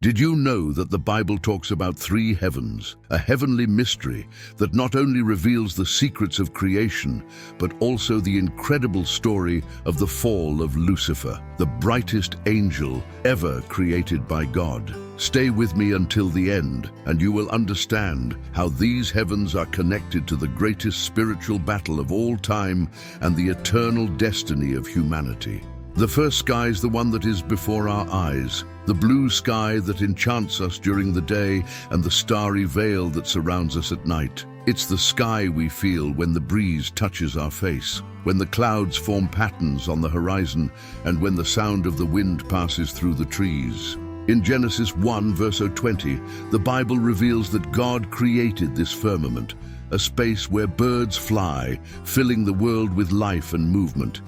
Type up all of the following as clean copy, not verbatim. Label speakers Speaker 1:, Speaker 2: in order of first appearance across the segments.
Speaker 1: Did you know that the Bible talks about three heavens, a heavenly mystery that not only reveals the secrets of creation, but also the incredible story of the fall of Lucifer, the brightest angel ever created by God? Stay with me until the end, and you will understand how these heavens are connected to the greatest spiritual battle of all time and the eternal destiny of humanity. The first sky is the one that is before our eyes, the blue sky that enchants us during the day and the starry veil that surrounds us at night. It's the sky we feel when the breeze touches our face, when the clouds form patterns on the horizon, and when the sound of the wind passes through the trees. In Genesis 1, verse 20, the Bible reveals that God created this firmament, a space where birds fly, filling the world with life and movement.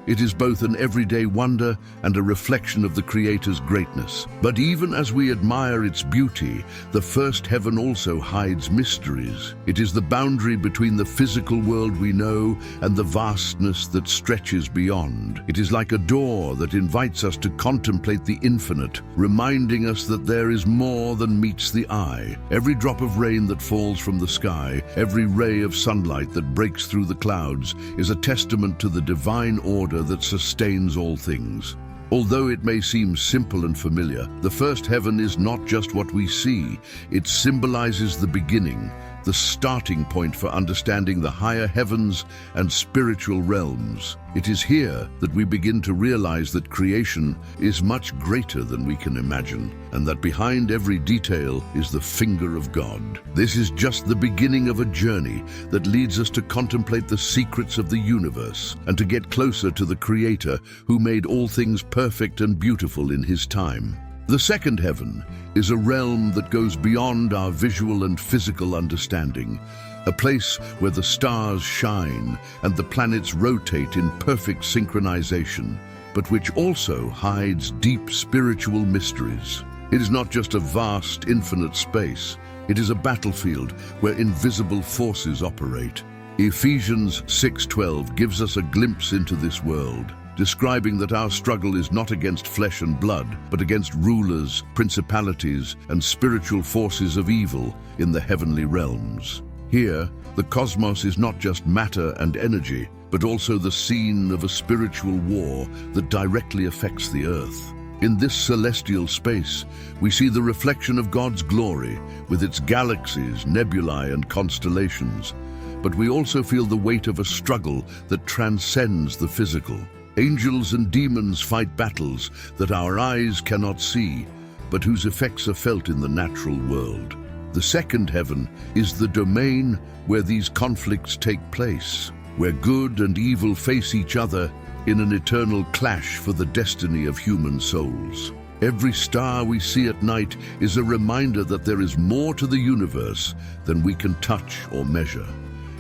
Speaker 1: It is both an everyday wonder and a reflection of the Creator's greatness. But even as we admire its beauty, the first heaven also hides mysteries. It is the boundary between the physical world we know and the vastness that stretches beyond. It is like a door that invites us to contemplate the infinite, reminding us that there is more than meets the eye. Every drop of rain that falls from the sky, every ray of sunlight that breaks through the clouds, is a testament to the divine order that sustains all things. Although it may seem simple and familiar, the first heaven is not just what we see. It symbolizes the beginning, the starting point for understanding the higher heavens and spiritual realms. It is here that we begin to realize that creation is much greater than we can imagine, and that behind every detail is the finger of God. This is just the beginning of a journey that leads us to contemplate the secrets of the universe and to get closer to the Creator who made all things perfect and beautiful in His time. The second heaven is a realm that goes beyond our visual and physical understanding, a place where the stars shine and the planets rotate in perfect synchronization, but which also hides deep spiritual mysteries. It is not just a vast, infinite space. It is a battlefield where invisible forces operate. Ephesians 6:12 gives us a glimpse into this world, describing that our struggle is not against flesh and blood, but against rulers, principalities, and spiritual forces of evil in the heavenly realms. Here, the cosmos is not just matter and energy, but also the scene of a spiritual war that directly affects the earth. In this celestial space, we see the reflection of God's glory with its galaxies, nebulae, and constellations. But we also feel the weight of a struggle that transcends the physical. Angels and demons fight battles that our eyes cannot see, but whose effects are felt in the natural world. The second heaven is the domain where these conflicts take place, where good and evil face each other in an eternal clash for the destiny of human souls. Every star we see at night is a reminder that there is more to the universe than we can touch or measure,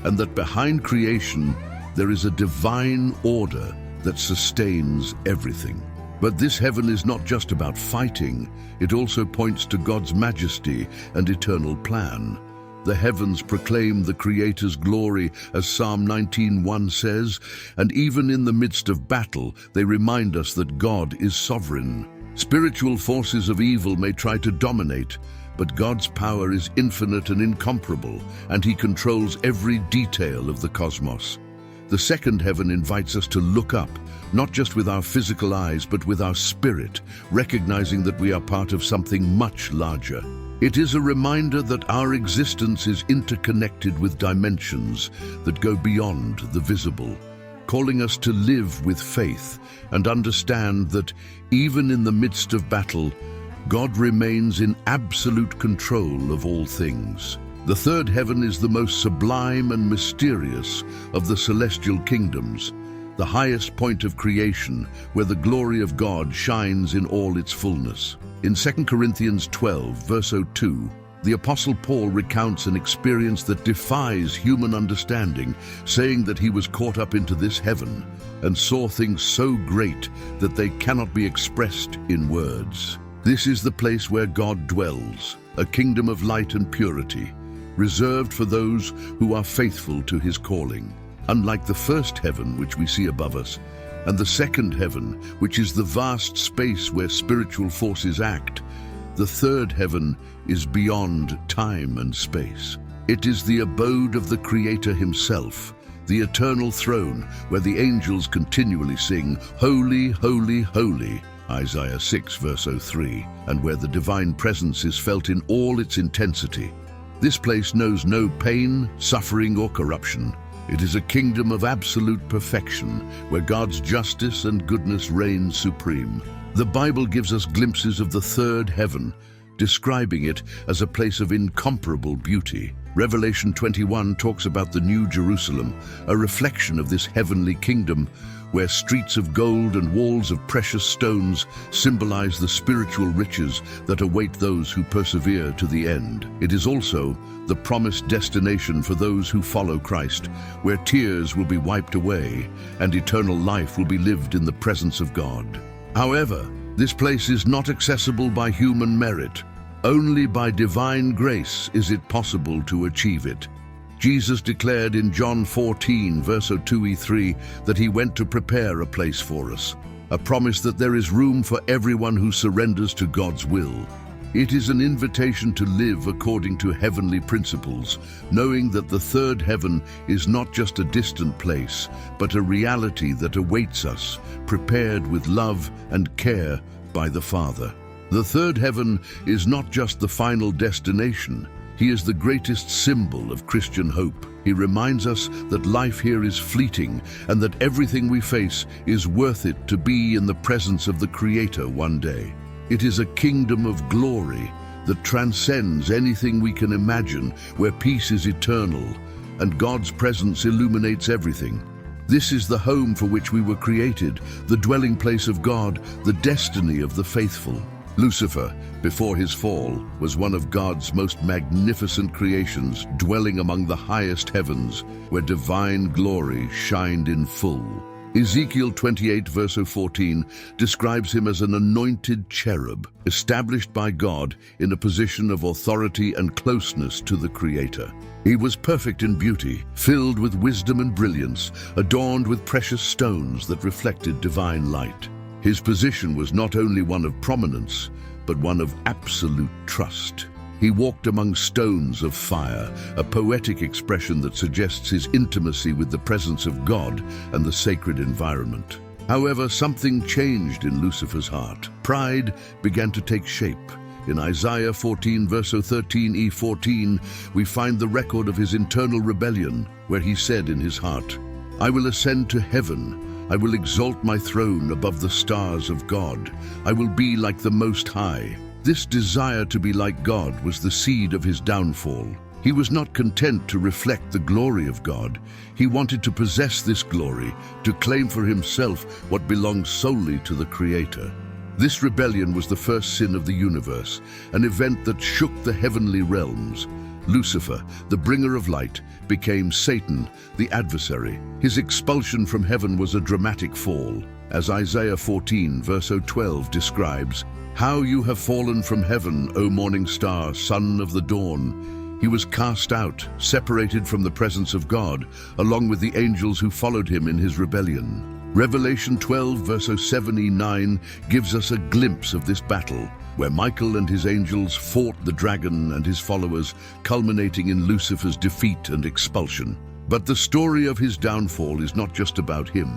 Speaker 1: and that behind creation there is a divine order that sustains everything. But this heaven is not just about fighting, it also points to God's majesty and eternal plan. The heavens proclaim the Creator's glory, as Psalm 19:1 says, and even in the midst of battle, they remind us that God is sovereign. Spiritual forces of evil may try to dominate, but God's power is infinite and incomparable, and He controls every detail of the cosmos. The second heaven invites us to look up, not just with our physical eyes, but with our spirit, recognizing that we are part of something much larger. It is a reminder that our existence is interconnected with dimensions that go beyond the visible, calling us to live with faith and understand that even in the midst of battle, God remains in absolute control of all things. The third heaven is the most sublime and mysterious of the celestial kingdoms, the highest point of creation, where the glory of God shines in all its fullness. In 2 Corinthians 12, verse 2, the Apostle Paul recounts an experience that defies human understanding, saying that he was caught up into this heaven and saw things so great that they cannot be expressed in words. This is the place where God dwells, a kingdom of light and purity, reserved for those who are faithful to His calling. Unlike the first heaven which we see above us, and the second heaven, which is the vast space where spiritual forces act, The third heaven is beyond time and space. It is the abode of the Creator himself, the eternal throne where the angels continually sing, "Holy, holy, holy," Isaiah 6 verse 03, and where the divine presence is felt in all its intensity. This place knows no pain, suffering, or corruption. It is a kingdom of absolute perfection, where God's justice and goodness reign supreme. The Bible gives us glimpses of the third heaven, describing it as a place of incomparable beauty. Revelation 21 talks about the New Jerusalem, a reflection of this heavenly kingdom, where streets of gold and walls of precious stones symbolize the spiritual riches that await those who persevere to the end. It is also the promised destination for those who follow Christ, where tears will be wiped away and eternal life will be lived in the presence of God. However, this place is not accessible by human merit. Only by divine grace is it possible to achieve it. Jesus declared in John 14, verse 2-3, that he went to prepare a place for us, a promise that there is room for everyone who surrenders to God's will. It is an invitation to live according to heavenly principles, knowing that the third heaven is not just a distant place, but a reality that awaits us, prepared with love and care by the Father. The third heaven is not just the final destination. He is the greatest symbol of Christian hope. He reminds us that life here is fleeting and that everything we face is worth it to be in the presence of the Creator one day. It is a kingdom of glory that transcends anything we can imagine, where peace is eternal and God's presence illuminates everything. This is the home for which we were created, the dwelling place of God, the destiny of the faithful. Lucifer, before his fall, was one of God's most magnificent creations, dwelling among the highest heavens, where divine glory shined in full. Ezekiel 28 verse 14 describes him as an anointed cherub, established by God in a position of authority and closeness to the Creator. He was perfect in beauty, filled with wisdom and brilliance, adorned with precious stones that reflected divine light. His position was not only one of prominence, but one of absolute trust. He walked among stones of fire, a poetic expression that suggests his intimacy with the presence of God and the sacred environment. However, something changed in Lucifer's heart. Pride began to take shape. In Isaiah 14 verse 13e14, we find the record of his internal rebellion, where he said in his heart, "I will ascend to heaven. I will exalt my throne above the stars of God. I will be like the Most High." This desire to be like God was the seed of his downfall. He was not content to reflect the glory of God. He wanted to possess this glory, to claim for himself what belonged solely to the Creator. This rebellion was the first sin of the universe, an event that shook the heavenly realms. Lucifer, the bringer of light, became Satan, the adversary. His expulsion from heaven was a dramatic fall. As Isaiah 14 verse 12 describes, "How you have fallen from heaven, O morning star, son of the dawn." He was cast out, separated from the presence of God, along with the angels who followed him in his rebellion. Revelation 12 verse 7-9 gives us a glimpse of this battle, where Michael and his angels fought the dragon and his followers, culminating in Lucifer's defeat and expulsion. But the story of his downfall is not just about him.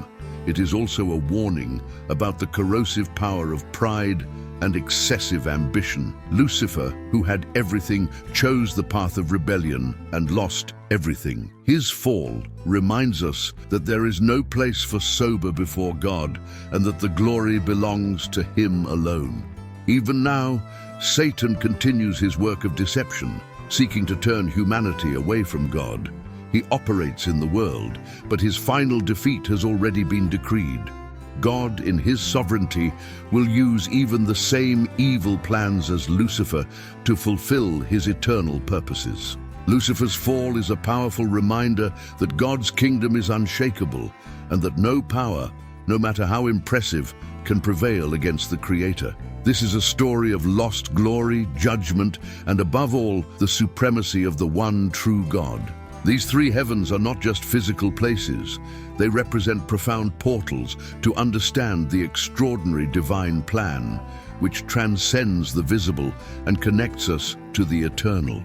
Speaker 1: It is also a warning about the corrosive power of pride and excessive ambition. Lucifer, who had everything, chose the path of rebellion and lost everything. His fall reminds us that there is no place for sober before God, and that the glory belongs to Him alone. Even now, Satan continues his work of deception, seeking to turn humanity away from God. He operates in the world, but his final defeat has already been decreed. God, in his sovereignty, will use even the same evil plans as Lucifer to fulfill his eternal purposes. Lucifer's fall is a powerful reminder that God's kingdom is unshakable, and that no power, no matter how impressive, can prevail against the Creator. This is a story of lost glory, judgment, and above all, the supremacy of the one true God. These three heavens are not just physical places. They represent profound portals to understand the extraordinary divine plan, which transcends the visible and connects us to the eternal.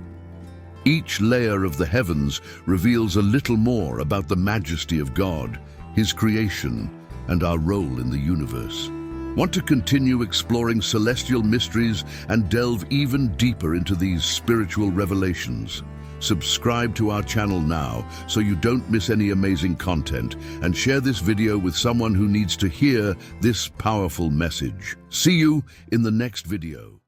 Speaker 1: Each layer of the heavens reveals a little more about the majesty of God, His creation, and our role in the universe. Want to continue exploring celestial mysteries and delve even deeper into these spiritual revelations? Subscribe to our channel now so you don't miss any amazing content, and share this video with someone who needs to hear this powerful message. See you in the next video.